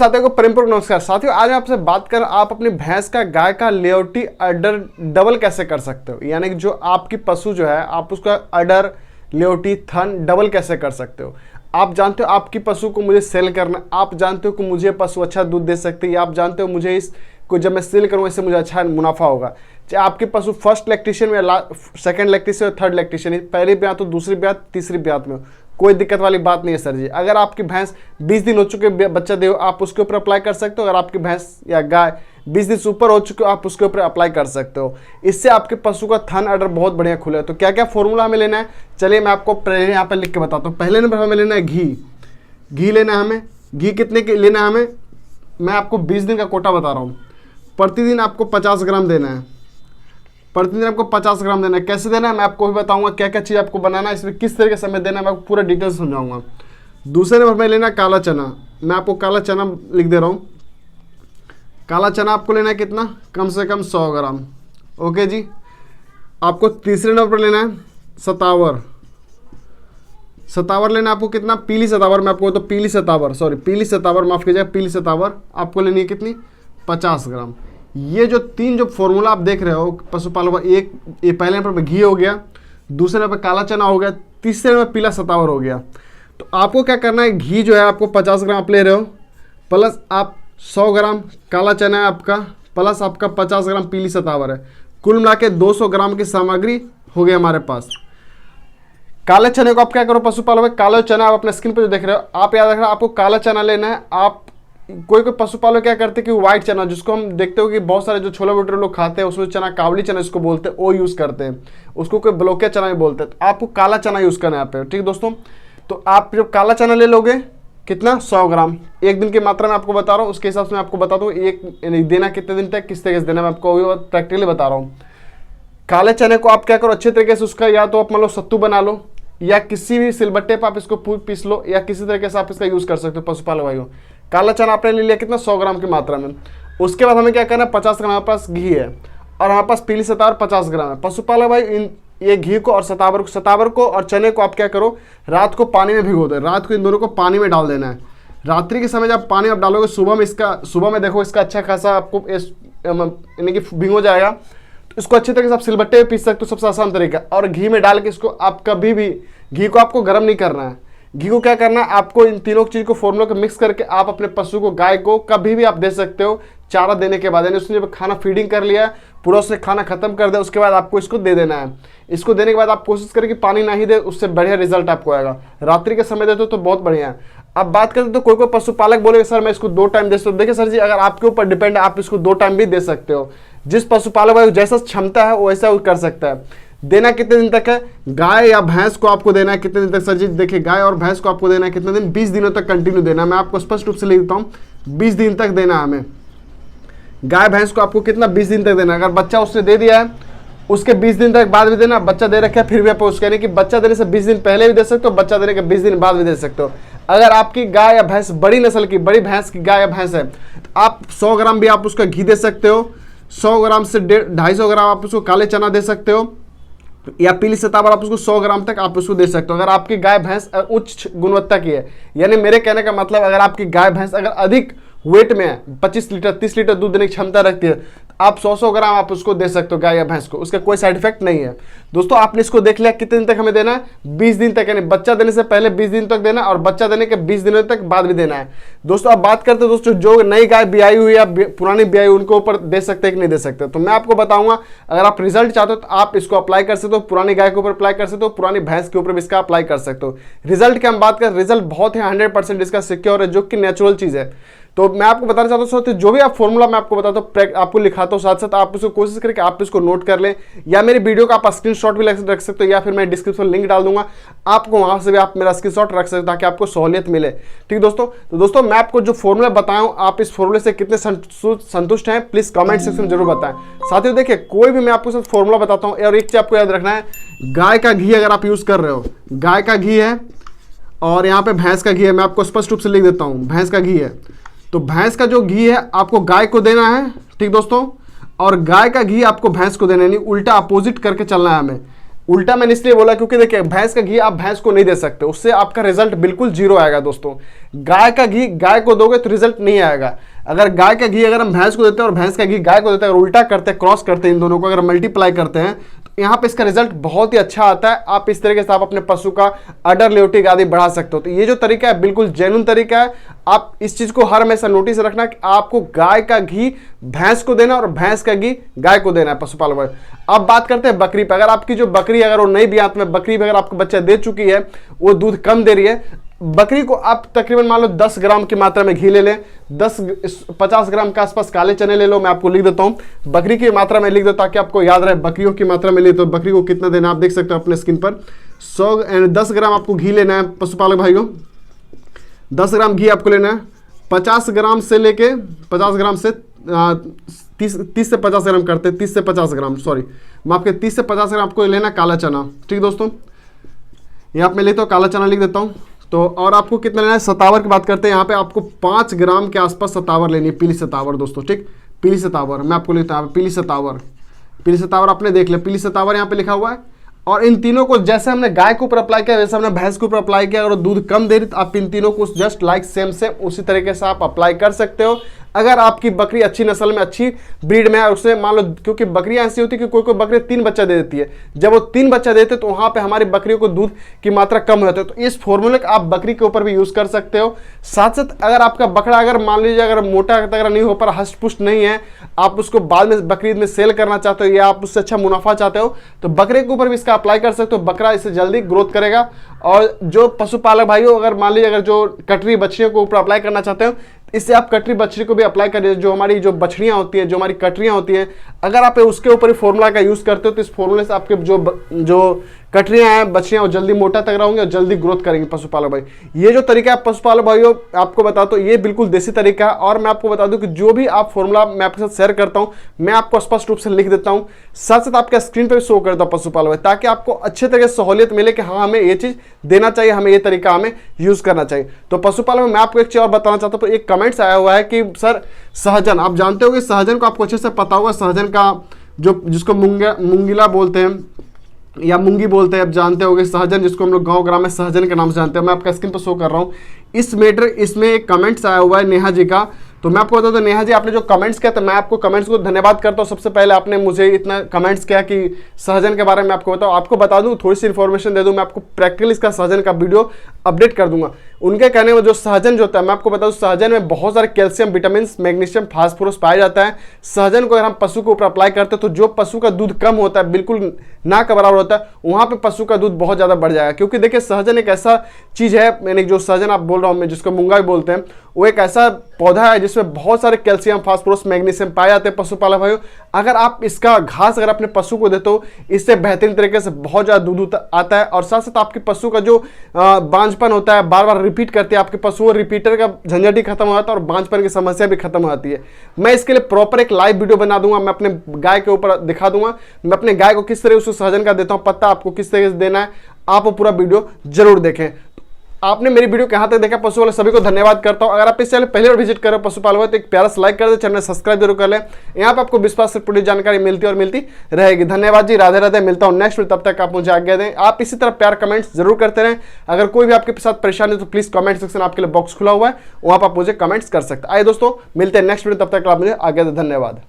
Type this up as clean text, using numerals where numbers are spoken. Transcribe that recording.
साथियों को प्रेमपूर्वक नमस्कार। साथियों आज मैं आपसे बात कर आप अपनी भैंस का गाय का लेओटी अडर डबल कैसे कर सकते हो, यानी कि जो आपकी पशु जो है आप उसका अडर लेओटी थन डबल कैसे कर सकते हो। आप जानते हो आपकी पशु को मुझे सेल करना, आप जानते हो कि मुझे पशु अच्छा दूध दे सकती है, आप जानते हो मुझे इसको जब मैं सेल करूँगा इससे मुझे अच्छा मुनाफा होगा। चाहे आपके पशु फर्स्ट लैक्टेशन में सेकंड लैक्टेशन या थर्ड लैक्टेशन, पहली ब्यात हो दूसरी ब्यात तीसरी ब्यात में हो, कोई दिक्कत वाली बात नहीं है सर जी। अगर आपकी भैंस 20 दिन हो चुके बच्चा दे हो आप उसके ऊपर अप्लाई कर सकते हो। अगर आपकी भैंस या गाय 20 दिन से ऊपर हो चुके हो आप उसके ऊपर अप्लाई कर सकते हो। इससे आपके पशु का थन अडर बहुत बढ़िया खुले। तो क्या क्या फॉर्मूला हमें लेना है, चलिए मैं आपको पहले यहाँ पर लिख के बताता हूँ। पहले नंबर हमें लेना है घी लेना है हमें। घी कितने के लेना है हमें, मैं आपको 20 दिन का कोटा बता रहा हूँ। प्रतिदिन आपको 50 ग्राम देना है, प्रतिदिन आपको 50 ग्राम देना है। कैसे देना है मैं आपको भी बताऊंगा, क्या क्या चीज़ आपको बनाना है, इसमें किस तरह के समय देना है मैं आपको पूरा डिटेल समझाऊंगा। दूसरे नंबर में लेना है काला चना। मैं आपको काला चना लिख दे रहा हूँ। काला चना आपको लेना है कितना, कम से कम 100 ग्राम। ओके जी। आपको तीसरे नंबर पर लेना है सतावर। सतावर लेना है आपको कितना, पीली सतावर। मैं आपको तो पीली सतावर माफ़ कीजिएगा, पीली सतावर आपको लेनी है कितनी, 50 ग्राम। ये जो तीन जो फॉर्मूला आप देख रहे हो पशुपालन का, एक ये पहले नंबर पर घी हो गया, दूसरे नंबर पर काला चना हो गया, तीसरे नंबर पीला सतावर हो गया। तो आपको क्या करना है, घी जो है आपको 50 ग्राम आप ले रहे हो, प्लस आप 100 ग्राम काला चना है आपका, प्लस आपका 50 ग्राम पीली सतावर है, कुल मिला के 200 ग्राम की सामग्री हो गई हमारे पास। काले चने को आप क्या करो पशुपालन में, काला चना आप अपने स्क्रीन पर जो देख रहे हो आप याद रखना आपको काला चना लेना है। आप कोई पशुपालक क्या करते हैं कि व्हाइट चना, जिसको हम देखते हो कि बहुत सारे जो छोले भटूरे लोग खाते हैं उसमें चना काबली चना इसको बोलते हैं, वो यूज़ करते हैं, उसको कोई ब्लॉकिया चना भी बोलते हैं। तो आपको काला चना यूज़ करना है यहाँ पे, ठीक दोस्तों। तो आप जब काला चना ले लोगे कितना, 100 ग्राम, एक दिन की मात्रा में आपको बता रहा हूँ, उसके हिसाब से मैं आपको बता दूँ एक देना कितने दिन तक किस तरीके से देना, मैं आपको प्रैक्टिकली बता रहा हूँ। काले चने को आप क्या करो अच्छे तरीके से उसका या तो आप मान लो सत्तू बना लो, या किसी भी सिलबट्टे पर आप इसको पीस लो, या किसी तरीके से आप इसका यूज़ कर सकते हो पशुपालक भाइयों। काला चना आपने ले लिया कितना, 100 ग्राम की मात्रा में। उसके बाद हमें क्या करना है, 50 ग्राम हमारे पास घी है और हमारे पास पीली सतावर 50 ग्राम है। पशुपालक भाई ये घी को और सतावर को और चने को आप क्या करो, रात को पानी में भिगो दो। रात को इन दोनों को पानी में डाल देना है। रात्रि के समय जब पानी आप डालोगे सुबह में देखो इसका अच्छा खासा आपको यानी कि भिगो जाएगा। तो इसको अच्छी तरीके से आप सिलबट्टे में पीस सकते हो, सबसे आसान तरीका। और घी में डाल के इसको आप कभी भी, घी को आपको गर्म नहीं करना है। घी को क्या करना है आपको, इन तीनों चीज़ को फॉर्मूला को मिक्स करके आप अपने पशु को, गाय को कभी भी आप दे सकते हो चारा देने के बाद। यानी उसने जब खाना फीडिंग कर लिया पूरा, उसने खाना खत्म कर दिया, उसके बाद आपको इसको दे देना है। इसको देने के बाद आप कोशिश करें कि पानी ना ही दे, उससे बढ़िया रिजल्ट आपको आएगा। रात्रि के समय देते हो तो बहुत बढ़िया है। अब बात करते तो कोई पशुपालक बोलेगा सर मैं इसको 2 टाइम दे सकता हूँ। देखिए सर जी, अगर आपके ऊपर डिपेंड है, आप इसको 2 टाइम भी दे सकते हो। जिस पशुपालक भाई जैसा क्षमता है वैसा कर सकता है। देना कितने दिन तक है, गाय या भैंस को आपको देना है कितने दिन तक सर जी, देखिए गाय और भैंस को आपको देना है कितने दिन, 20 दिनों तक कंटिन्यू देना है। मैं आपको स्पष्ट रूप से लिख देता हूँ, 20 दिन तक देना है हमें। गाय भैंस को आपको कितना, 20 दिन तक देना है। अगर बच्चा उसने दे दिया है उसके 20 दिन तक बाद भी देना, बच्चा दे रखा है फिर भी आप उसके, यानी कि बच्चा देने से 20 दिन पहले भी दे सकते हो, बच्चा देने के 20 दिन बाद भी दे सकते हो। अगर आपकी गाय या भैंस बड़ी नस्ल की, बड़ी भैंस की गाय या भैंस है तो आप 100 ग्राम भी आप उसका घी दे सकते हो, 100 ग्राम से 250 ग्राम आप उसको काले चना दे सकते हो, या पीली सतावर आप उसको 100 ग्राम तक आप उसको दे सकते हो। अगर आपकी गाय भैंस उच्च गुणवत्ता की है, यानी मेरे कहने का मतलब अगर आपकी गाय भैंस अगर अधिक वेट में है, 25 लीटर 30 लीटर दूध देने की क्षमता रखती है, तो आप 100 ग्राम आप उसको दे सकते हो गाय या भैंस को, उसका कोई साइड इफेक्ट नहीं है। दोस्तों आपने इसको देख लिया कितने दिन तक हमें देना है, 20 दिन तक, यानी बच्चा देने से पहले 20 दिन तक देना और बच्चा देने के 20 दिनों तक बाद भी देना है। दोस्तों अब बात करते हैं दोस्तों जो नई गाय ब्याई हुई या पुरानी ब्याई उनको ऊपर दे सकते हैं कि नहीं दे सकते। तो मैं आपको बताऊंगा, अगर आप रिजल्ट चाहते हो तो आप इसको अप्लाई कर सकते हो, पुरानी गाय के ऊपर अप्लाई कर सकते हो, पुरानी भैंस के ऊपर भी इसका अप्लाई कर सकते हो। रिजल्ट की हम बात करें, रिजल्ट बहुत है 100% इसका सिक्योर है, जो कि नेचुरल चीज़ है। तो मैं आपको बताना चाहता हूँ जो भी आप फॉर्मूला मैं आपको बताता हूँ आपको लिखाता हूँ, साथ साथ आप उसको कोशिश करें कि आप इसको नोट कर लें, या मेरी वीडियो का आप स्क्रीनशॉट भी रख सकते हो, या फिर मैं डिस्क्रिप्शन लिंक डाल दूंगा, आपको वहां से भी आप मेरा स्क्रीनशॉट रख सकते हो ताकि आपको सहूलियत मिले। ठीक दोस्तों, तो दोस्तों मैं आपको जो फॉर्मूला बताया हूँ आप इस फॉर्मूले से कितने संतुष्ट हैं प्लीज कमेंट सेक्शन में जरूर बताएं। साथियों देखिए कोई भी मैं आपको फॉर्मूला बताता हूँ, और एक चीज आपको याद रखना है, गाय का घी अगर आप यूज कर रहे हो, गाय का घी है और यहाँ पे भैंस का घी है, मैं आपको स्पष्ट रूप से लिख देता हूँ, भैंस का घी है तो भैंस का जो घी है आपको गाय को देना है, ठीक दोस्तों, और गाय का घी आपको भैंस को देना है, यानी उल्टा अपोजिट करके चलना है हमें। उल्टा मैंने इसलिए बोला क्योंकि देखिए भैंस का घी आप भैंस को नहीं दे सकते, उससे आपका रिजल्ट बिल्कुल जीरो आएगा दोस्तों। गाय का घी गाय को दोगे तो रिजल्ट नहीं आएगा। अगर गाय का घी अगर हम भैंस को देते हैं और भैंस का घी गाय को देते हैं, अगर उल्टा करते हैं, क्रॉस करते हैं, इन दोनों को अगर मल्टीप्लाई करते हैं, तो यहाँ पे इसका रिजल्ट बहुत ही अच्छा आता है। आप इस तरीके से आप अपने पशु का अडर, लेवटिक आदि बढ़ा सकते हो। तो ये जो तरीका है बिल्कुल जेन्युइन तरीका है। आप इस चीज को हर हमेशा नोटिस रखना कि आपको गाय का घी भैंस को देना और भैंस का घी गाय को देना है पशुपालन में। अब बात करते हैं बकरी पे। अगर आपकी जो बकरी अगर वो नई ब्यात में बकरी अगर आपको बच्चा दे चुकी है, वो दूध कम दे रही है, बकरी को आप तकरीबन मान लो 10 ग्राम की मात्रा में घी ले लें, 50 ग्राम के आसपास काले चने ले लो। मैं आपको लिख देता हूं बकरी की मात्रा में लिख दो ताकि आपको याद रहे बकरियों की मात्रा में ले। तो बकरी को कितना देना आप देख सकते हो अपने स्क्रीन पर। 10 ग्राम आपको घी लेना है पशुपालक भाइयों, 10 ग्राम घी आपको लेना है। 50 ग्राम से लेके 50 ग्राम से 30 से 50 ग्राम करते हैं, 30 से 50 ग्राम, सॉरी माफ के 30 से 50 ग्राम आपको लेना काला चना। ठीक दोस्तों, यहाँ पे लेता हूँ काला चना लिख देता हूँ। तो और आपको कितना लेना है, सतावर की बात करते हैं। यहाँ पे आपको 5 ग्राम के आसपास सतावर लेनी है, पीली सतावर दोस्तों। ठीक, पीली सतावर मैं आपको लेता हूँ, पीली सतावर। पीली सतावर आपने देख लिया, पीली सतावर यहाँ पे लिखा हुआ है। और इन तीनों को जैसे हमने गाय के ऊपर अप्लाई किया वैसे हमने भैंस के ऊपर अप्लाई किया। अगर दूध कम दे रही तो आप इन तीनों को जस्ट लाइक सेम उसी तरीके से आप अप्लाई कर सकते हो। अगर आपकी बकरी अच्छी नस्ल में, अच्छी ब्रीड में है, उससे मान लो, क्योंकि बकरियां ऐसी होती है कि कोई कोई बकरी 3 बच्चा दे देती है। जब वो 3 बच्चा देते तो वहां पे हमारी बकरियों को दूध की मात्रा कम होती है। तो इस फॉर्मूले का आप बकरी के ऊपर भी यूज कर सकते हो। साथ साथ अगर आपका बकरा अगर मान लीजिए अगर मोटा तगड़ा नहीं हो पर हष्ट पुष्ट नहीं है, आप उसको बाद में बकरीद में सेल करना चाहते हो या आप उससे अच्छा मुनाफा चाहते हो, तो बकरे के ऊपर भी इसका अप्लाई कर सकते हो। बकरा इससे जल्दी ग्रोथ करेगा। और जो पशुपालक भाइयों अगर मान लीजिए अगर जो कटरी बछड़ियों को ऊपर अप्लाई करना चाहते हो, इससे आप कटरी बछड़ी को भी अप्लाई करिए। जो हमारी जो बछड़ियां होती हैं, जो हमारी कटरियां होती हैं, अगर आप उसके ऊपर फॉर्मूला का यूज करते हो तो इस फॉर्मूले से आपके जो कटरियां हैं, बछड़ियां, वो जल्दी मोटा तगड़ा होंगे और जल्दी ग्रोथ करेंगे पशुपालक भाई। ये जो तरीका है पशुपालक भाइयों आपको बता दो, ये बिल्कुल देसी तरीका है। और मैं आपको बता दूं कि जो भी आप फॉर्मूला मैं आपके साथ शेयर करता हूं, मैं आपको स्पष्ट रूप से लिख देता हूं, साथ साथ आपके स्क्रीन पर भी शो करता हूं पशुपालक भाई, ताकि आपको अच्छे तरीके से सहूलियत मिले कि हाँ हमें ये चीज देना चाहिए, हमें ये तरीका हमें यूज करना चाहिए। तो पशुपालन में मैं आपको एक चीज और बताना चाहता हूं। तो एक कमेंट्स आया हुआ है कि सर सहजन, आप जानते होगे सहजन को आपको अच्छे से पता होगा, सहजन का जो जिसको मुंगिला बोलते हैं या मूंगी बोलते हैं, आप जानते होंगे सहजन, जिसको हम लोग गांव ग्राम में सहजन के नाम से जानते हैं। मैं आपका स्क्रीन पर शो कर रहा हूँ इस मैटर। इसमें एक कमेंट्स आया हुआ है नेहा जी का। तो मैं आपको बता दूं नेहा जी, आपने जो कमेंट्स किया तो मैं आपको कमेंट्स को धन्यवाद करता हूं। सबसे पहले आपने मुझे इतना कमेंट्स किया कि सहजन के बारे में आपको बताओ। आपको बता दूं, थोड़ी सी इन्फॉर्मेशन दे दूं, मैं आपको प्रैक्टिकली इसका सहजन का वीडियो अपडेट कर दूंगा। उनके कहने में जो सहजन जो होता है, मैं आपको बता दूं, सहजन में बहुत सारे कैल्शियम, विटामिन, मैग्नीशियम, फास्फोरस पाया जाता है। सहजन को अगर हम पशु के ऊपर अप्लाई करते हैं तो जो पशु का दूध कम होता है, बिल्कुल ना के बराबर होता है, वहां पे पशु का दूध बहुत ज्यादा बढ़ जाएगा। क्योंकि देखिए सहजन एक ऐसा चीज है, मैंने जो सहजन आप बोल रहा हूं मैं, जिसको मूंगा भी बोलते हैं, वो एक ऐसा पौधा है जिसमें बहुत सारे कैल्शियम, फास्फोरस, मैग्नीशियम पाए जाते हैं पशुपालक भाइयों। अगर आप इसका घास अगर अपने पशु को देते हो, इससे बेहतरीन तरीके से बहुत ज्यादा दूध आता है। और साथ साथ आपके पशु का जो बांझपन होता है, बार बार रिपीट करते हैं आपके पशु, रिपीटर का झंझट ही खत्म हो जाता है और बांझपन की समस्या भी खत्म हो जाती है। मैं इसके लिए प्रॉपर एक लाइव वीडियो बना दूंगा, मैं अपने गाय के ऊपर दिखा दूंगा, मैं अपने गाय को किस तरह उसको सहजन का देता हूं, पत्ता आपको किस तरीके से देना है, आप वो पूरा वीडियो जरूर देखें। आपने मेरी वीडियो कहां तक देखा, पशु वाले सभी को धन्यवाद करता हूं। अगर आप इस चैनल पहले बार विजिट कर रहे हो पशुपालक तो एक प्यारा सा लाइक कर दे, चैनल सब्सक्राइब जरूर कर ले। यहाँ पे आपको विश्वास से पूरी जानकारी मिलती है और मिलती रहेगी। धन्यवाद जी, राधे राधे, मिलता हूं नेक्स्ट वीडियो, तब तक आप मुझे आज्ञा दें। आप इसी तरह प्यार कमेंट्स जरूर करते रहें। अगर कोई भी आपके साथ परेशानी है तो प्लीज कमेंट सेक्शन आपके लिए बॉक्स खुला हुआ है, वहां पर आप मुझे कमेंट्स कर सकते हैं। आइए दोस्तों, मिलते हैं नेक्स्ट वीडियो, तब तक आप मुझे आज्ञा दें। धन्यवाद।